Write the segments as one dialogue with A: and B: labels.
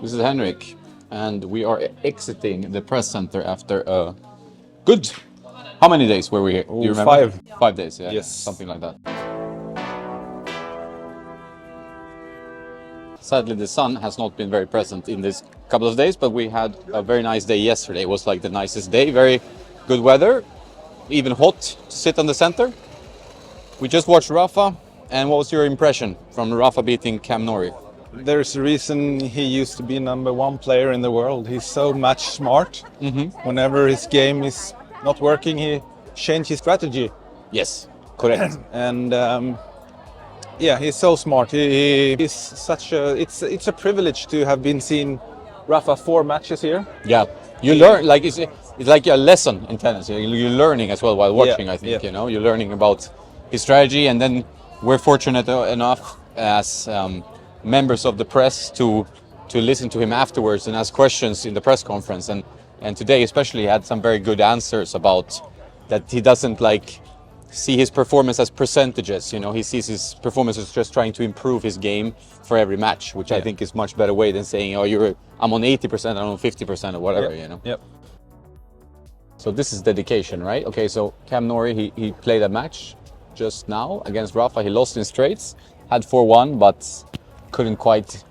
A: This is Henrik, and we are exiting the press center after a good. How many days were we here? Do you remember?
B: 5.
A: 5 days, yeah,
B: Yes.
A: something like that. Sadly, the sun has not been very present in this couple of days, but we had a very nice day yesterday. It was like the nicest day, very good weather, even hot to sit on the center. We just watched Rafa, and what was your impression from Rafa beating Cam Norrie?
B: There's a reason he used to be #1 player in the world. He's so match smart. Whenever his game is not working, he changes his strategy.
A: Yes, correct.
B: And yeah, he's so smart. He's such a. It's a privilege to have been seen Rafa 4 matches here.
A: Yeah, you learn like it's like a lesson in tennis. You're learning as well while watching.
B: Yeah,
A: I think
B: yeah.
A: you know you're learning about his strategy, and then we're fortunate enough as members of the press to listen to him afterwards and ask questions in the press conference. And today especially he had some very good answers about that. He doesn't like see his performance as percentages. You know, he sees his performance as just trying to improve his game for every match, which I think is much better way than saying, "Oh, I'm on 80%, I'm on 50% or whatever." You know.
B: Yep.
A: So this is dedication, right? Okay, so Cam Norrie, he played a match just now against Rafa. He lost in straights, had 4-1, but couldn't quite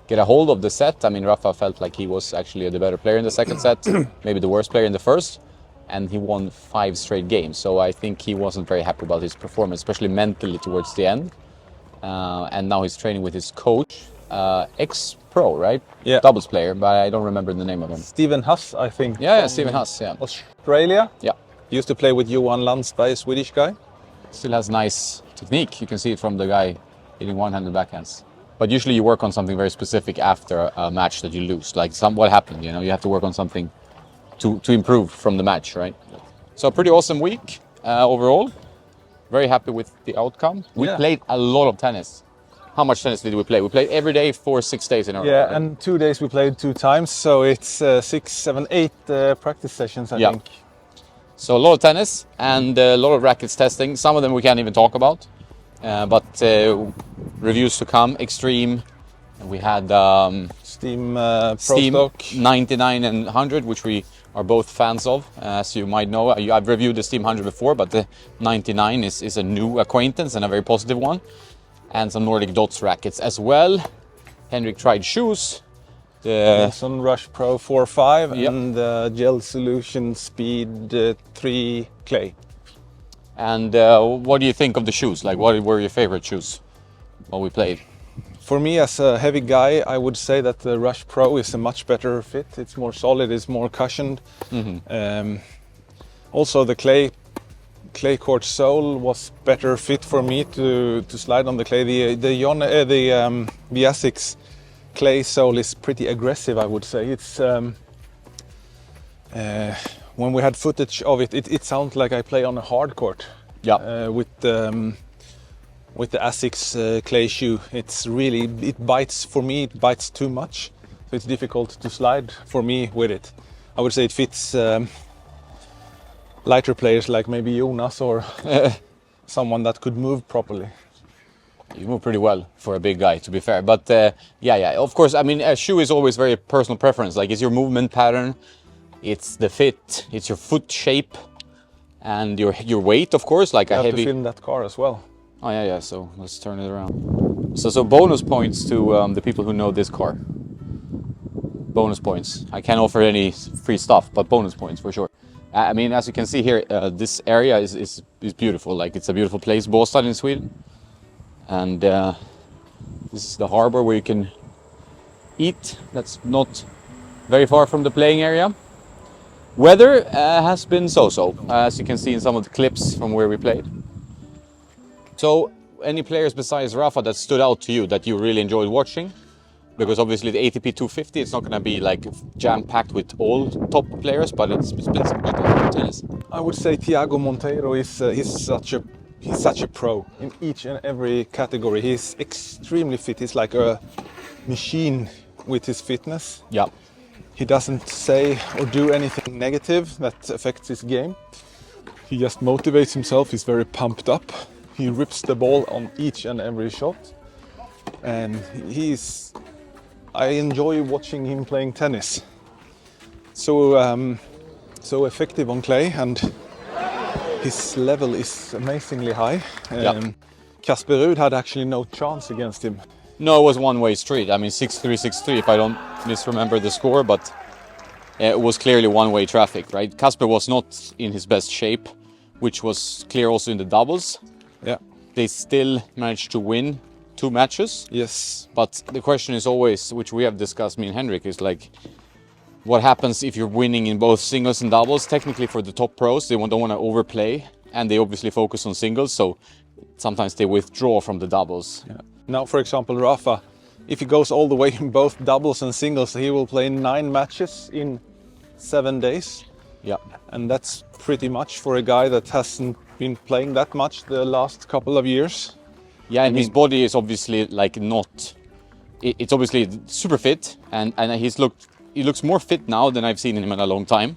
A: get a hold of the set. I mean, Rafa felt like he was actually the better player in the second set, maybe the worst player in the first, and he won 5 straight games. So I think he wasn't very happy about his performance, especially mentally towards the end. And now he's training with his coach, ex-pro, right?
B: Yeah.
A: Doubles player, but I don't remember the name of him.
B: Stephen Huss, I think.
A: Yeah,
B: from
A: Stephen Huss, yeah.
B: Australia.
A: Yeah.
B: He used to play with Johan Landsberg, a Swedish guy.
A: Still has nice technique. You can see it from the guy hitting one-handed backhands. But usually you work on something very specific after a match that you lose. Like what happened, you know, you have to work on something to improve from the match, right? So a pretty awesome week overall. Very happy with the outcome. We played a lot of tennis. How much tennis did we play? We played every day for 6 days in a row.
B: Yeah,
A: right?
B: and 2 days we played 2 times, so it's 6, 7, 8 practice sessions, I think.
A: So a lot of tennis and a lot of rackets testing. Some of them we can't even talk about. But reviews to come, Extreme. We had
B: Steam Pro
A: Steam
B: Stock.
A: 99 and 100, which we are both fans of. As you might know, I've reviewed the Steam 100 before, but the 99 is a new acquaintance and a very positive one. And some Nordic Dots rackets as well. Henrik tried shoes.
B: Sun Rush Pro 4.5 and Gel Solution Speed 3 Clay.
A: And what do you think of the shoes? Like, what were your favorite shoes while we played?
B: For me, as a heavy guy, I would say that the Rush Pro is a much better fit. It's more solid, it's more cushioned. Also, the clay court sole was better fit for me to slide on the clay. The Asics clay sole is pretty aggressive, I would say. It's when we had footage of it, it sounds like I play on a hard court.
A: Yeah.
B: With the Asics clay shoe, it bites. For me, it bites too much, so it's difficult to slide for me with it. I would say it fits lighter players like maybe Jonas or someone that could move properly.
A: You move pretty well for a big guy, to be fair. But yeah, of course, I mean, a shoe is always very personal preference. Like, it's your movement pattern, it's the fit, it's your foot shape, and your weight, of course. Like
B: You
A: a
B: have
A: heavy.
B: to film that car as well.
A: Oh yeah. So let's turn it around. So bonus points to the people who know this car. Bonus points. I can't offer any free stuff, but bonus points for sure. I mean, as you can see here, this area is beautiful. Like, it's a beautiful place, Båstad in Sweden. And this is the harbor where you can eat. That's not very far from the playing area. Weather has been so-so, as you can see in some of the clips from where we played. So, any players besides Rafa that stood out to you that you really enjoyed watching? Because obviously the ATP 250, it's not going to be like jam-packed with all top players, but it's been some good tennis.
B: I would say Thiago Monteiro he's such a pro in each and every category. He's extremely fit. He's like a machine with his fitness.
A: Yeah.
B: He doesn't say or do anything negative that affects his game. He just motivates himself. He's very pumped up. He rips the ball on each and every shot. And he's I enjoy watching him playing tennis. So effective on clay, and his level is amazingly high. Casper Ruud had actually no chance against him.
A: No, it was one-way street. I mean, 6-3, 6-3, if I don't misremember the score, but it was clearly one-way traffic, right? Casper was not in his best shape, which was clear also in the doubles.
B: Yeah.
A: They still managed to win 2 matches.
B: Yes.
A: But the question is always, which we have discussed, me and Henrik, is like, what happens if you're winning in both singles and doubles? Technically, for the top pros, they don't want to overplay, and they obviously focus on singles, so sometimes they withdraw from the doubles.
B: Yeah. Now, for example, Rafa, if he goes all the way in both doubles and singles, he will play 9 matches in 7 days.
A: Yeah.
B: And that's pretty much for a guy that hasn't been playing that much the last couple of years.
A: Yeah, and his body is obviously like not... It's obviously super fit, and he looks more fit now than I've seen him in a long time.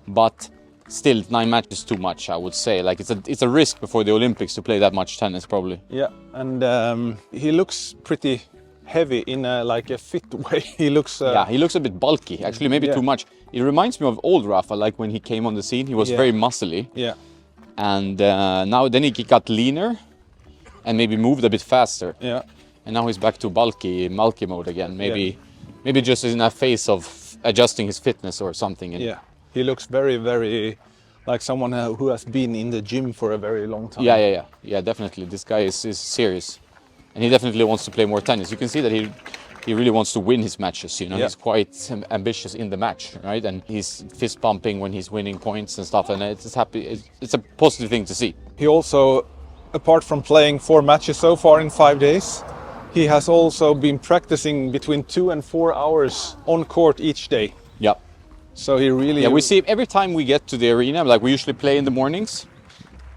A: But still, 9 matches too much, I would say. Like, it's a risk before the Olympics to play that much tennis, probably.
B: Yeah, and he looks pretty heavy in a fit way. He looks...
A: Yeah, he looks a bit bulky, actually, maybe too much. It reminds me of old Rafa, like when he came on the scene. He was very muscly.
B: Yeah.
A: And now then he got leaner and maybe moved a bit faster.
B: Yeah.
A: And now he's back to bulky mode again. Maybe just in a phase of adjusting his fitness or something.
B: Yeah, he looks very, very like someone who has been in the gym for a very long time.
A: Yeah, definitely. This guy is serious, and he definitely wants to play more tennis. You can see that he really wants to win his matches. You know, he's quite ambitious in the match, right? And he's fist pumping when he's winning points and stuff. And it's a positive thing to see.
B: He also, apart from playing 4 matches so far in 5 days, he has also been practicing between 2 and 4 hours on court each day.
A: Yeah.
B: So he really...
A: Yeah, we see every time we get to the arena, like we usually play in the mornings,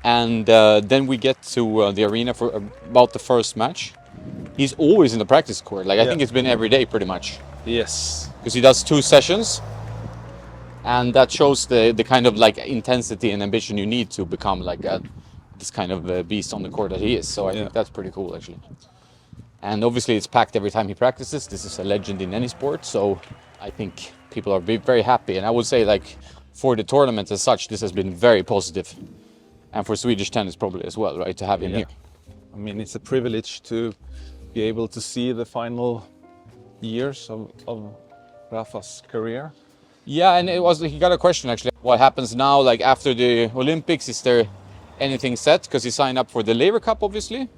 A: and then we get to the arena for about the first match. He's always in the practice court. Like I think it's been every day pretty much.
B: Yes.
A: Because he does 2 sessions, and that shows the kind of like intensity and ambition you need to become like this kind of beast on the court that he is. So I think that's pretty cool, actually. And obviously it's packed every time he practices. This is a legend in any sport, so I think people are very happy. And I would say, like, for the tournament as such, this has been very positive. And for Swedish tennis probably as well, right, to have him here.
B: I mean, it's a privilege to be able to see the final years of Rafa's career.
A: Yeah, and he got a question, actually. What happens now, like, after the Olympics? Is there anything set? Because he signed up for the Laver Cup, obviously.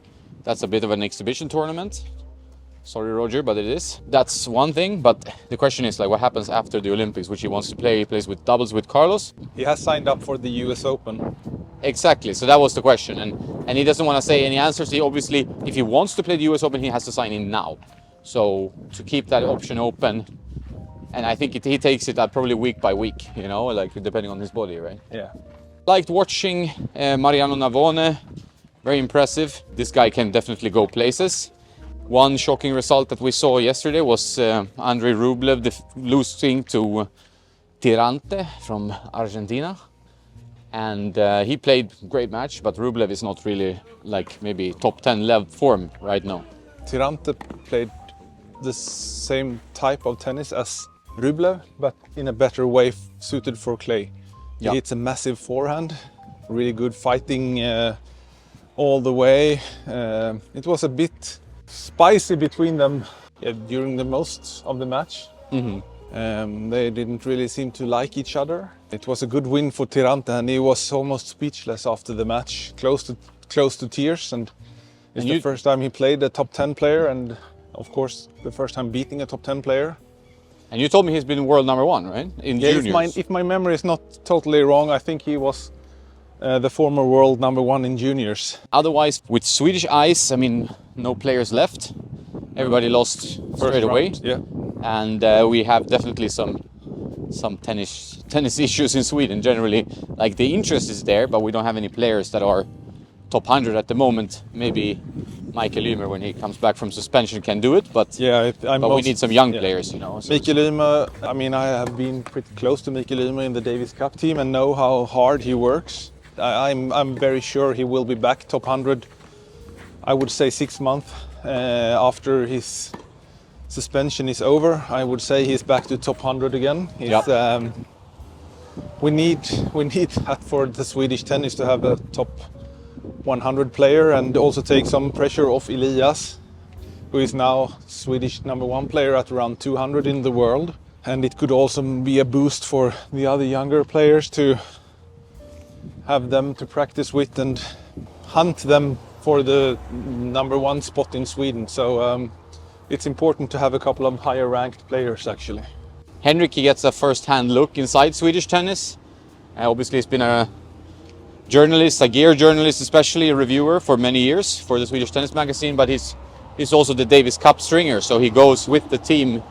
A: That's a bit of an exhibition tournament. Sorry, Roger, but it is. That's one thing, but the question is, like, what happens after the Olympics, which he wants to play? He plays with doubles with Carlos.
B: He has signed up for the US Open.
A: Exactly, so that was the question. And he doesn't want to say any answers. He obviously, if he wants to play the US Open, he has to sign in now. So to keep that option open, and I think he takes it probably week by week, you know, like depending on his body, right?
B: Yeah. Liked
A: watching Mariano Navone. Very impressive. This guy can definitely go places. One shocking result that we saw yesterday was Andrei Rublev losing to Tirante from Argentina. And he played a great match, but Rublev is not really like maybe top 10 level form right now.
B: Tirante played the same type of tennis as Rublev, but in a better way suited for clay. He hits a massive forehand, really good fighting all the way. It was a bit spicy between them during the most of the match. They didn't really seem to like each other. It was a good win for Tirante, and he was almost speechless after the match, close to tears. And it's the first time he played a top 10 player, and of course the first time beating a top 10 player.
A: And you told me he's been world number 1, right? In juniors.
B: If my memory is not totally wrong, I think he was the former world number 1 in juniors.
A: Otherwise, with Swedish ice, I mean, no players left. Everybody lost straight away.
B: Yeah.
A: And we have definitely some tennis issues in Sweden generally. Like the interest is there, but we don't have any players that are top 100 at the moment. Maybe Michael Ymer, when he comes back from suspension, can do it, but we need some young players, you know. So
B: Michael Ymer, I mean, I have been pretty close to Michael Ymer in the Davis Cup team and know how hard he works. I'm very sure he will be back top 100, I would say 6 months after his suspension is over, I would say he's back to top 100 again.
A: Yep.
B: We need that for the Swedish tennis to have a top 100 player, and also take some pressure off Elias, who is now Swedish #1 player at around 200 in the world. And it could also be a boost for the other younger players to have them to practice with and hunt them for the #1 spot in Sweden. So it's important to have a couple of higher ranked players actually.
A: Henrik, he gets a first-hand look inside Swedish tennis. Obviously, he's been a journalist, a gear journalist, especially a reviewer for many years for the Swedish Tennis Magazine. But he's also the Davis Cup stringer, so he goes with the team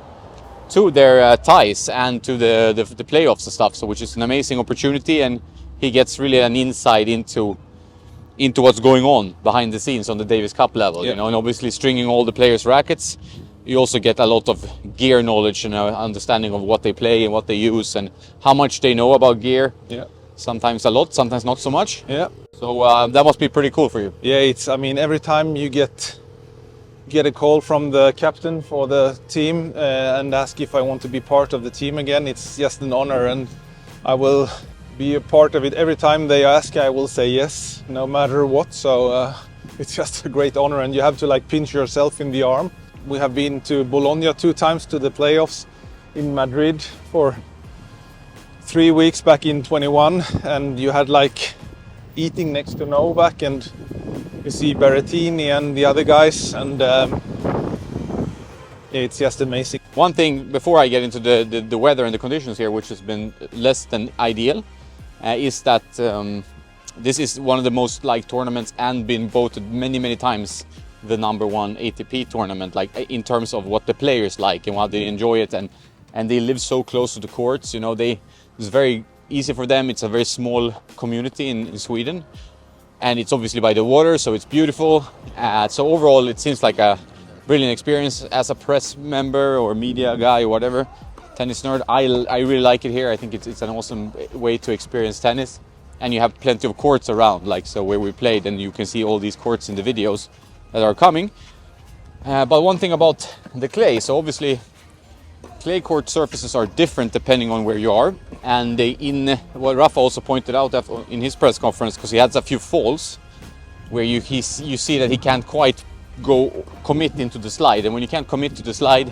A: to their ties and to the playoffs and stuff. So, which is an amazing opportunity, and he gets really an insight into what's going on behind the scenes on the Davis Cup level.
B: Yeah.
A: You know, and obviously stringing all the players' rackets. You also get a lot of gear knowledge and understanding of what they play and what they use and how much they know about gear.
B: Yeah.
A: Sometimes a lot, sometimes not so much.
B: Yeah.
A: So that must be pretty cool for you.
B: Yeah, I mean, every time you get a call from the captain for the team and ask if I want to be part of the team again, it's just an honor, and I will be a part of it. Every time they ask, I will say yes, no matter what. So it's just a great honor, and you have to like pinch yourself in the arm. We have been to Bologna 2 times to the playoffs in Madrid for 3 weeks back in 21, and you had like eating next to Novak, and you see Berrettini and the other guys, and it's just amazing.
A: One thing before I get into the weather and the conditions here, which has been less than ideal, is that this is one of the most liked tournaments and been voted many times the #1 ATP tournament, like in terms of what the players like and how they enjoy it, and they live so close to the courts. You know, it's very easy for them. It's a very small community in Sweden, and it's obviously by the water, so it's beautiful. So overall, it seems like a brilliant experience. As a press member or media guy or whatever, tennis nerd, I really like it here. I think it's an awesome way to experience tennis, and you have plenty of courts around, like so where we played, and you can see all these courts in the videos that are coming. But one thing about the clay, so obviously clay court surfaces are different depending on where you are, and what Rafa also pointed out in his press conference, because he had a few falls where you see that he can't quite commit into the slide, and when you can't commit to the slide,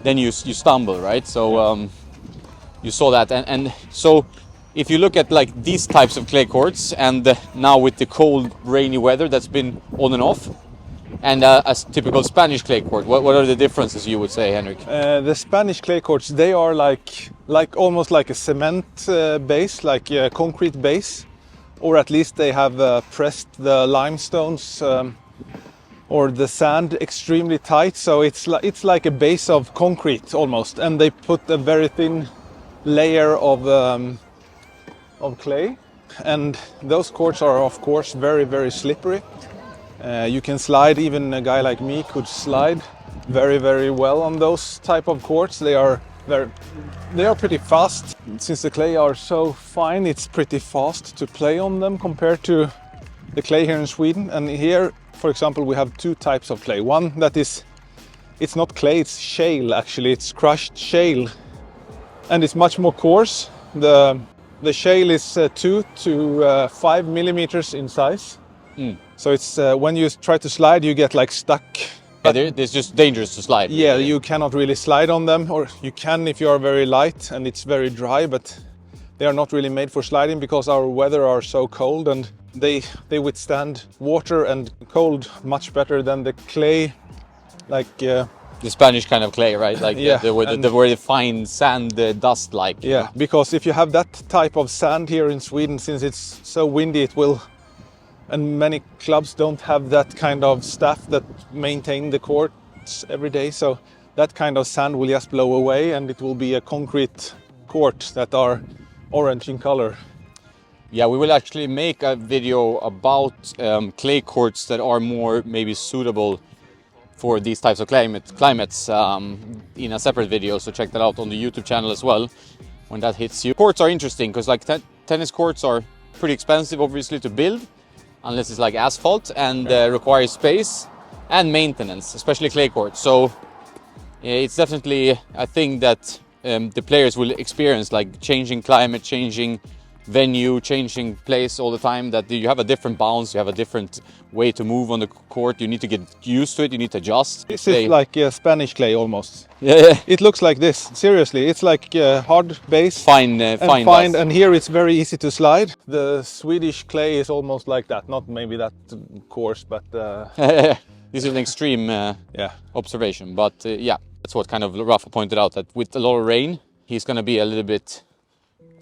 A: then you stumble, right? So you saw that, and so if you look at like these types of clay courts, and now with the cold rainy weather that's been on and off, and a typical Spanish clay court, what are the differences, you would say, Henrik?
B: The Spanish clay courts, they are like almost like a cement base, like a concrete base, or at least they have pressed the limestones or the sand extremely tight, so it's like a base of concrete almost, and they put a very thin layer of clay, and those courts are of course very slippery. You can slide, even a guy like me could slide very well on those type of courts. They are pretty fast. Since the clay are so fine, it's pretty fast to play on them compared to the clay here in Sweden. And here, for example, we have 2 types of clay. One that it's not clay, it's shale actually. It's crushed shale, and it's much more coarse. The shale is 2 to 5 millimeters in size. So it's when you try to slide, you get like stuck.
A: Yeah, it's just dangerous to slide.
B: Yeah, really. You cannot really slide on them, or you can if you are very light and it's very dry, but they are not really made for sliding because our weather are so cold, and they withstand water and cold much better than the clay, like
A: the Spanish kind of clay, right? Like
B: yeah,
A: the very fine sand, dust like.
B: Yeah, because if you have that type of sand here in Sweden, since it's so windy, it will. And many clubs don't have that kind of staff that maintain the courts every day. So that kind of sand will just blow away, and it will be a concrete court that are orange in color.
A: Yeah, we will actually make a video about clay courts that are more maybe suitable for these types of climates in a separate video. So check that out on the YouTube channel as well when that hits you. Courts are interesting because like tennis courts are pretty expensive obviously to build, unless it's like asphalt, and requires space and maintenance, especially clay courts. So it's definitely a thing that the players will experience, like changing climate, changing venue, changing place all the time, that you have a different bounce, you have a different way to move on the court, you need to get used to it, you need to adjust.
B: This is like Spanish clay almost.
A: Yeah.
B: It looks like this, seriously. It's like hard base.
A: Fine,
B: and here it's very easy to slide. The Swedish clay is almost like that, not maybe that coarse, but...
A: This is an extreme observation, but yeah, that's what kind of Rafa pointed out, that with a lot of rain, he's going to be a little bit,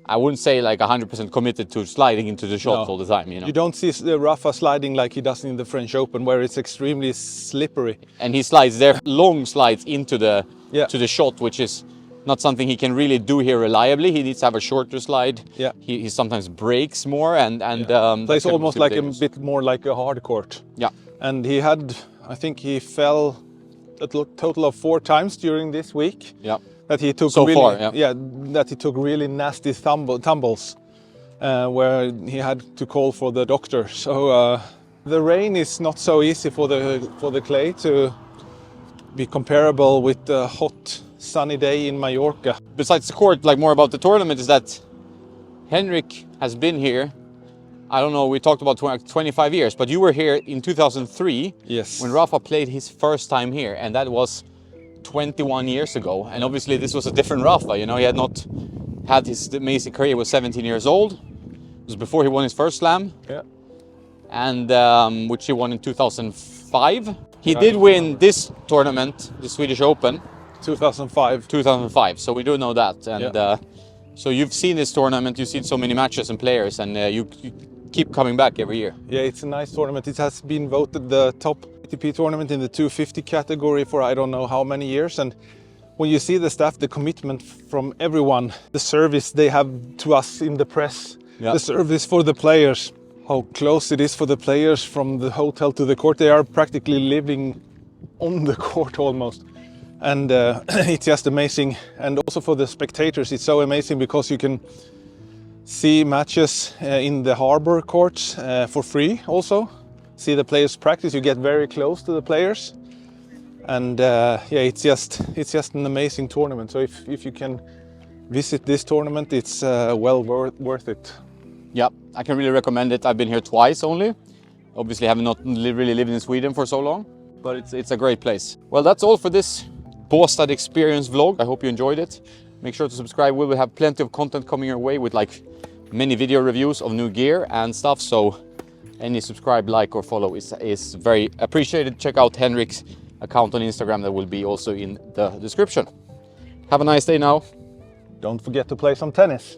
A: I wouldn't say like 100% committed to sliding into the shots all the time, you know.
B: You don't see Rafa sliding like he does in the French Open, where it's extremely slippery.
A: And he slides there, long slides into the to the shot, which is not something he can really do here reliably. He needs to have a shorter slide.
B: Yeah.
A: He sometimes breaks more and
B: plays almost like a bit more like a hard court.
A: Yeah.
B: And he had, I think he fell a total of 4 times during this week.
A: Yeah.
B: That he took that he took really nasty tumbles, where he had to call for the doctor. So the rain is not so easy for the clay to be comparable with the hot sunny day in Mallorca.
A: Besides the court, like more about the tournament, is that Henrik has been here. I don't know, we talked about 25 years, but you were here in 2003.
B: Yes.
A: When Rafa played his first time here, and that was 21 years ago. And obviously this was a different Rafa, you know, he had not had his amazing career. He was 17 years old. It was before he won his first slam.
B: Yeah.
A: And which he won in 2005. He did win this tournament, the Swedish Open.
B: 2005.
A: So we do know that. And so you've seen this tournament, you've seen so many matches and players, and you keep coming back every year.
B: Yeah, it's a nice tournament. It has been voted the top ATP tournament in the 250 category for I don't know how many years. And when you see the staff, the commitment from everyone, the service they have to us in the press, the service for the players, how close it is for the players from the hotel to the court. They are practically living on the court almost. And it's just amazing. And also for the spectators, it's so amazing because you can see matches in the harbor courts for free also. See the players practice, you get very close to the players. And it's just an amazing tournament. So if you can visit this tournament, it's well worth it.
A: Yeah, I can really recommend it. I've been here twice only. Obviously have not really lived in Sweden for so long, but it's a great place. Well, that's all for this Båstad Experience vlog. I hope you enjoyed it. Make sure to subscribe. We will have plenty of content coming your way with like many video reviews of new gear and stuff. So any subscribe, like or follow is very appreciated. Check out Henrik's account on Instagram, that will be also in the description. Have a nice day now.
B: Don't forget to play some tennis.